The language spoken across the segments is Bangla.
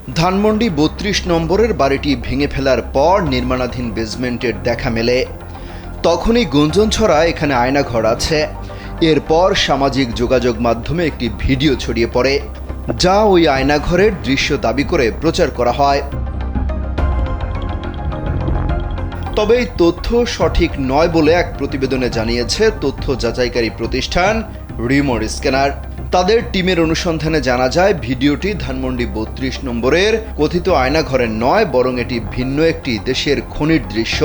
ধানমন্ডি ৩২ নম্বরের বাড়িটি ভেঙে ফেলার পর নির্মাণাধীন বেসমেন্টের দেখা মেলে। তখনই গুঞ্জন ছড়ায় এখানে আয়নাঘর আছে। এরপর সামাজিক যোগাযোগ মাধ্যমে একটি ভিডিও ছড়িয়ে পড়ে, যা ওই আয়নাঘরের দৃশ্য দাবি করে প্রচার করা হয়। তবে এই তথ্য সঠিক নয় বলে এক প্রতিবেদনে জানিয়েছে তথ্য যাচাইকারী প্রতিষ্ঠান রিমোট স্ক্যানার। তাদের টিমের অনুসন্ধানে জানা যায় ভিডিওটি ধানমন্ডি ৩২ নম্বরের কথিত আয়নাঘরের নয়, বরং এটি ভিন্ন একটি দেশের খনির দৃশ্য।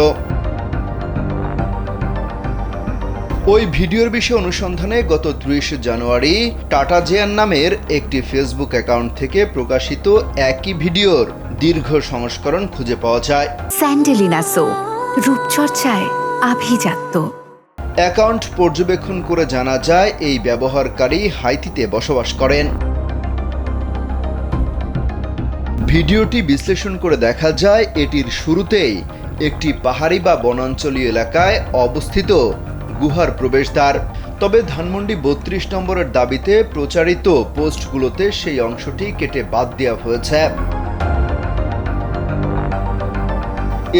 ওই ভিডিওর বিষয়ে অনুসন্ধানে গত ৩০ জানুয়ারি টাটা জেয়ার নামের একটি ফেসবুক অ্যাকাউন্ট থেকে প্রকাশিত একই ভিডিওর দীর্ঘ সংস্করণ খুঁজে পাওয়া যায়। স্যান্ডেলিনা সো, রূপচর্চায় আভিজাত্য। অ্যাকাউন্ট পর্যবেক্ষণ করে জানা যায় এই ব্যবহারকারী হাইতিতে বসবাস করেন। ভিডিওটি বিশ্লেষণ করে দেখা যায় এটির শুরুতেই একটি পাহাড়ি বা বনাঞ্চলীয় এলাকায় অবস্থিত গুহার প্রবেশদ্বার। তবে ধানমন্ডি ৩২ নম্বরের দাবিতে প্রচারিত পোস্টগুলোতে সেই অংশটি কেটে বাদ দেওয়া হয়েছে।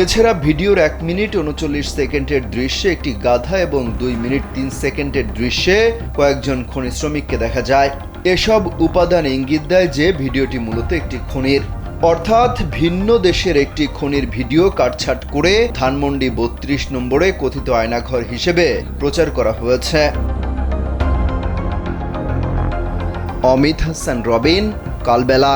এছাড়া ভিডিওর ১ মিনিট ৩৯ সেকেন্ডের দৃশ্যে একটি গাধা এবং ২ মিনিট ৩ সেকেন্ডের দৃশ্যে কয়েকজন খনি শ্রমিককে দেখা যায়। এসব উপাদান ইঙ্গিত দেয় যে ভিডিওটি মূলত একটি খনির, অর্থাৎ ভিন্ন দেশের একটি খনির ভিডিও কাটছাঁট করে ধানমন্ডি ৩২ নম্বরে কথিত আয়নাঘর হিসেবে প্রচার করা হয়েছে। অমিত হাসান রবিন, কালবেলা।